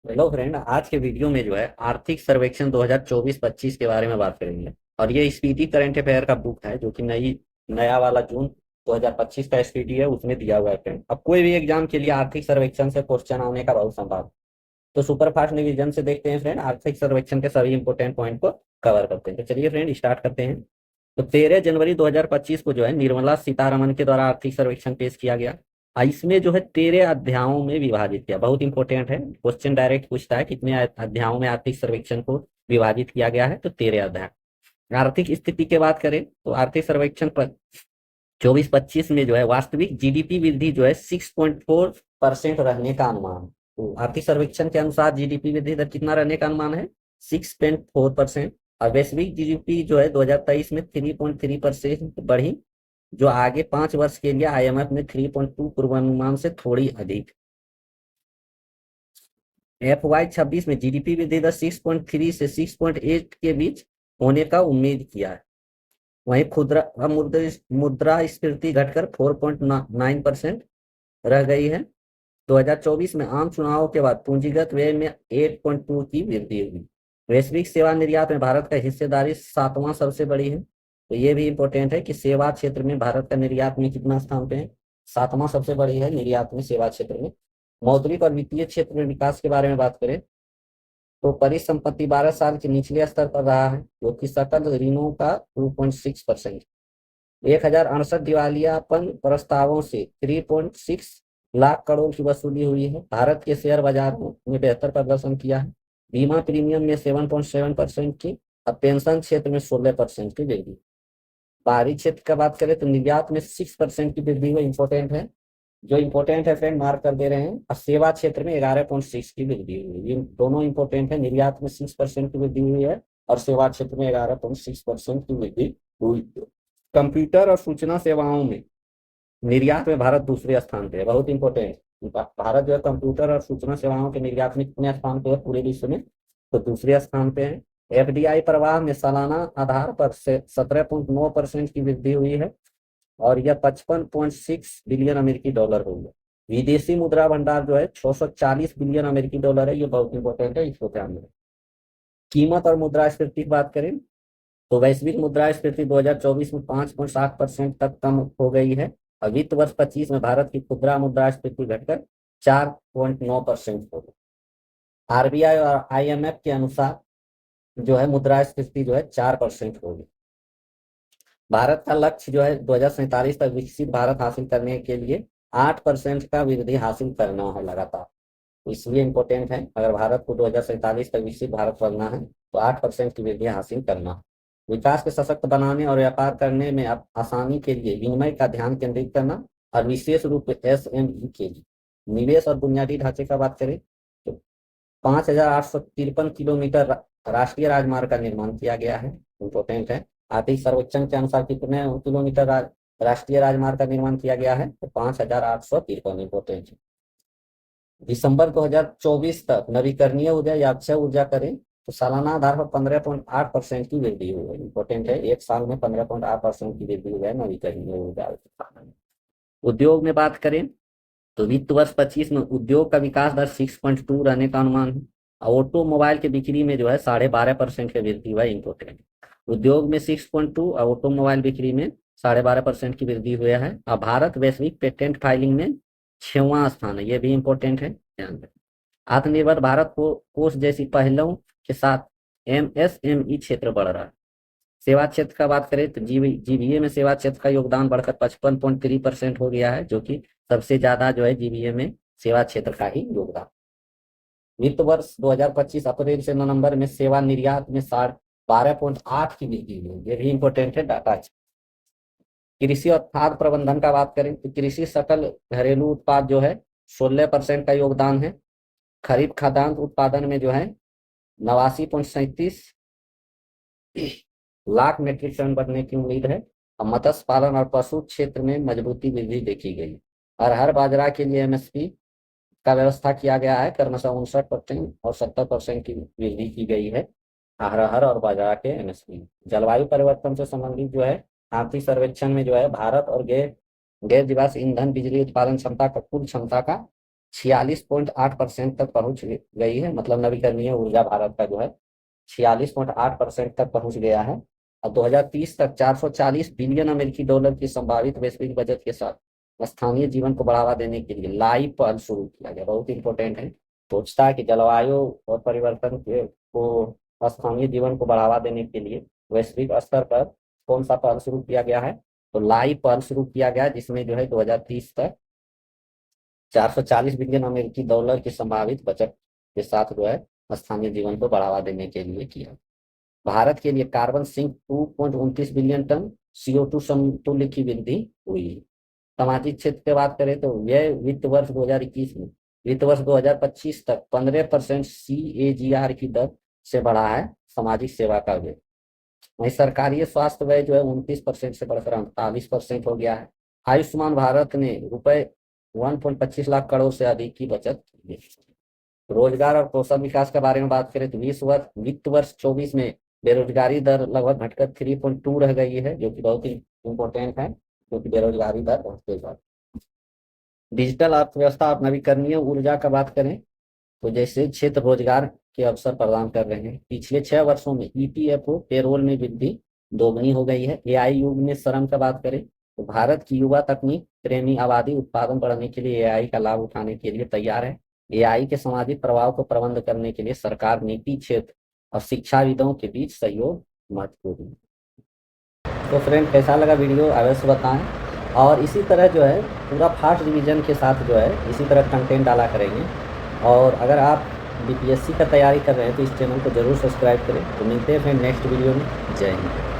Hello friend, आज के video में जो है आर्थिक सर्वेक्षण 2024-25 के बारे में बात करेंगे। और ये स्पीडी करंट अफेयर का बुक है जो कि नया वाला जून 2025 का स्पीडी है, उसमें दिया हुआ है फ्रेंड। अब कोई भी एग्जाम के लिए आर्थिक सर्वेक्षण से क्वेश्चन आने का बहुत संभावना। तो सुपरफास्ट रिवीजन से देखते हैं फ्रेंड, आर्थिक सर्वेक्षण के सभी इंपोर्टेंट पॉइंट को कवर करते हैं। तो चलिए फ्रेंड स्टार्ट करते हैं। तो 13 जनवरी 2025 को जो है निर्मला सीतारमन के द्वारा आर्थिक सर्वेक्षण पेश किया गया। इसमें जो है 13 अध्यायों में विभाजित किया, बहुत इंपॉर्टेंट है। क्वेश्चन डायरेक्ट पूछता है कितने अध्यायों में आर्थिक सर्वेक्षण को विभाजित किया गया है, तो 13 अध्याय। आर्थिक स्थिति की बात करें तो आर्थिक सर्वेक्षण पर 24-25 में जो है वास्तविक जीडीपी वृद्धि जो है 6.4% रहने का अनुमान। तो आर्थिक सर्वेक्षण के अनुसार जीडीपी वृद्धि दर कितना रहने का अनुमान है? 6.4%। और वैश्विक जीडीपी जो है 2023 में 3.3% बढ़ी, जो आगे 5 वर्ष के लिए आईएमएफ ने 3.2 पूर्वानुमान से थोड़ी अधिक। FY26 में जीडीपी वृद्धि दर 6.3 से 6.8 के बीच होने का उम्मीद किया है। वहीं खुदरा मुद्रास्फीति घटकर 4.9% रह गई है। 2024 में आम चुनावों के बाद पूंजीगत व्यय में 8.2 की वृद्धि हुई। वैश्विक सेवा निर्यात में भारत का हिस्सेदारी 7वां सबसे बड़ी है। तो ये भी इंपॉर्टेंट है कि सेवा क्षेत्र में भारत का निर्यात में कितना स्थान पे है? 7वां सबसे बड़ी है निर्यात में, सेवा क्षेत्र में। मौद्रिक और वित्तीय क्षेत्र में विकास के बारे में बात करें तो परिसंपत्ति 12 साल के निचले स्तर पर रहा है, जो कि सकल ऋणों का 2.6%। 1068 दिवालियापन प्रस्तावों से 3.6 लाख करोड़ की वसूली हुई है। भारत के शेयर बाजार में बेहतर प्रदर्शन किया है। बीमा प्रीमियम में 7.7% की और पेंशन क्षेत्र में 16% की वृद्धि। बाहरी क्षेत्र का बात करें तो निर्यात में 6% की वृद्धि हुई, इंपॉर्टेंट है। जो इंपॉर्टेंट है फ्रेंड मार्क कर दे रहे हैं। और सेवा क्षेत्र में 11.6 की वृद्धि हुई, ये दोनों इंपॉर्टेंट है। निर्यात में 6% की वृद्धि हुई है और सेवा क्षेत्र में 11.6% की वृद्धि हुई। कंप्यूटर और सूचना सेवाओं में निर्यात में भारत दूसरे स्थान पे है, बहुत इंपॉर्टेंट। भारत जो है कंप्यूटर और सूचना सेवाओं के निर्यात में कितने स्थान पे है पूरे विश्व में? तो दूसरे स्थान पे है। एफडीआई प्रवाह में सालाना आधार पर से 17.9% की वृद्धि हुई है और यह 55.6 बिलियन अमेरिकी डॉलर हुई है। विदेशी मुद्रा भंडार जो है 640 बिलियन अमेरिकी डॉलर है, ये बहुत इंपॉर्टेंट है, इसको ध्यान में। कीमत और मुद्रास्फीति की बात करें तो वैश्विक मुद्रास्फीति 2024 में 5.7% तक कम हो गई है। और वित्त वर्ष 25 में भारत की खुदरा मुद्रास्फीति घटकर 4.9% हो गई। आरबीआई और आईएमएफ के अनुसार जो है मुद्रास्फीति जो है 4% होगी। भारत का लक्ष्य जो है 2047 तक विकसित भारत हासिल करने के लिए 8% का वृद्धि हासिल करना है लगातार। तो इसलिए इंपॉर्टेंट है, अगर भारत को 2047 तक विकसित भारत बनना है तो 8% की वृद्धि हासिल करना। विकास को सशक्त बनाने और व्यापार करने में आसानी के लिए विनिमय का ध्यान केंद्रित करना और विशेष रूप से एसएमई के लिए निवेश और बुनियादी ढांचे का बात करें तो 5,853 किलोमीटर राष्ट्रीय राजमार्ग का निर्माण किया गया है, इंपॉर्टेंट है। आर्थिक सर्वेक्षण के अनुसार कितने किलोमीटर राष्ट्रीय राजमार्ग का निर्माण किया गया है? तो 5,853, इंपॉर्टेंट है। दिसंबर 2024 तक नवीकरणीय ऊर्जा या अक्षय ऊर्जा करें तो सालाना आधार पर 15.8% की वृद्धि हुई है, इंपॉर्टेंट है। एक साल में 15.8% की वृद्धि हुई है नवीकरणीय ऊर्जा। उद्योग में बात करें तो वित्त वर्ष 25 में उद्योग का विकास दर 6.2 रहने का अनुमान है। ऑटोमोबाइल की बिक्री में जो है 12.5% की वृद्धि हुआ, इंपॉर्टेंट। उद्योग में 6.2 और ऑटोमोबाइल बिक्री में 12.5% की वृद्धि हुआ है। और भारत वैश्विक पेटेंट फाइलिंग में 6वां स्थान है, ये भी इंपॉर्टेंट है, ध्यान रखें। आत्मनिर्भर भारत को कोष जैसी पहलों के साथ एमएसएमई क्षेत्र बढ़ रहा है। सेवा क्षेत्र का बात करें तो जीबीए में सेवा क्षेत्र का योगदान बढ़कर 55.3% हो गया है, जो कि सबसे ज्यादा जो है जीबीए में सेवा क्षेत्र का ही योगदान। वित्त वर्ष 2025 अप्रैल से नवंबर में सेवा निर्यात में 12.8 की वृद्धि हुई, ये भी इंपॉर्टेंट है डाटा। कृषि और खाद्य प्रबंधन का बात करें तो कृषि सकल घरेलू उत्पाद जो है 16% का योगदान है। खरीफ खाद्यान्न उत्पादन में जो है 89.37 लाख मीट्रिक टन बढ़ने की उम्मीद है। और मत्स्य पालन और पशु क्षेत्र में मजबूती वृद्धि देखी गई। अरहर बाजरा के लिए एमएसपी का व्यवस्था किया गया है, क्रमशः 59% और 70% की वृद्धि की गई है अरहर और बाजरा के एमएसपी। जलवायु परिवर्तन से संबंधित जो है आर्थिक सर्वेक्षण में जो है भारत और गैर गैर जीवाश्म ईंधन बिजली उत्पादन क्षमता का कुल क्षमता का 46.8% तक पहुंच गई है। मतलब नवीकरणीय ऊर्जा भारत का जो है 46.8% तक पहुंच गया है। और 2030 तक 440 बिलियन अमेरिकी डॉलर की संभावित वैश्विक बजट के साथ स्थानीय जीवन को बढ़ावा देने के लिए लाइव पहल शुरू किया गया। बहुत इंपॉर्टेंट है। सोचता है कि जलवायु और परिवर्तन के को स्थानीय जीवन को बढ़ावा देने के लिए वैश्विक स्तर पर कौन सा पहल शुरू किया गया है? तो लाइव पहल शुरू किया गया, जिसमें जो है 2030 तक 440 बिलियन अमेरिकी डॉलर की संभावित बचत के साथ जो है स्थानीय जीवन को बढ़ावा देने के लिए किया। भारत के लिए carbon sink 2.29 billion ton CO2 समतुल्य की वृद्धि हुई। सामाजिक क्षेत्र की बात करें तो व्यय वित्त वर्ष 2021 में वित्त वर्ष 2025 तक 15% CAGR की दर से बढ़ा है सामाजिक सेवा का व्यय। वहीं सरकारी स्वास्थ्य व्यय जो है 29% से बढ़कर 48% हो गया है। आयुष्मान भारत ने रुपए 1.25 लाख करोड़ से अधिक की बचत की। रोजगार और कौशल विकास के बारे में बात करें तो वित्त वर्ष 24 में बेरोजगारी दर लगभग घटकर 3.2 रह गई है, जो कि बहुत ही इंपॉर्टेंट है, क्योंकि बेरोजगारी दर बहुत तेज है। डिजिटल अर्थव्यवस्था और नवीकरणीय ऊर्जा का बात करें तो जैसे क्षेत्र रोजगार के अवसर प्रदान कर रहे हैं। पिछले 6 वर्षों में EPFO पेरोल में वृद्धि दोगुनी हो गई है। AI युग में श्रम का बात करें तो भारत की युवा तकनीक प्रेमी आबादी उत्पादन बढ़ाने के लिए AI का लाभ उठाने के लिए तैयार है। AI के सामाजिक प्रभाव को प्रबंध करने के लिए सरकार, नीति क्षेत्र और शिक्षाविदों के बीच सहयोग महत्वपूर्ण है। तो फ्रेंड, कैसा लगा वीडियो अवश्य बताएं। और इसी तरह जो है पूरा फास्ट रिवीजन के साथ जो है इसी तरह कंटेंट डाला करेंगे। और अगर आप BPSC का तैयारी कर रहे हैं तो इस चैनल को जरूर सब्सक्राइब करें। तो मिलते हैं फिर नेक्स्ट वीडियो में। जय हिंद।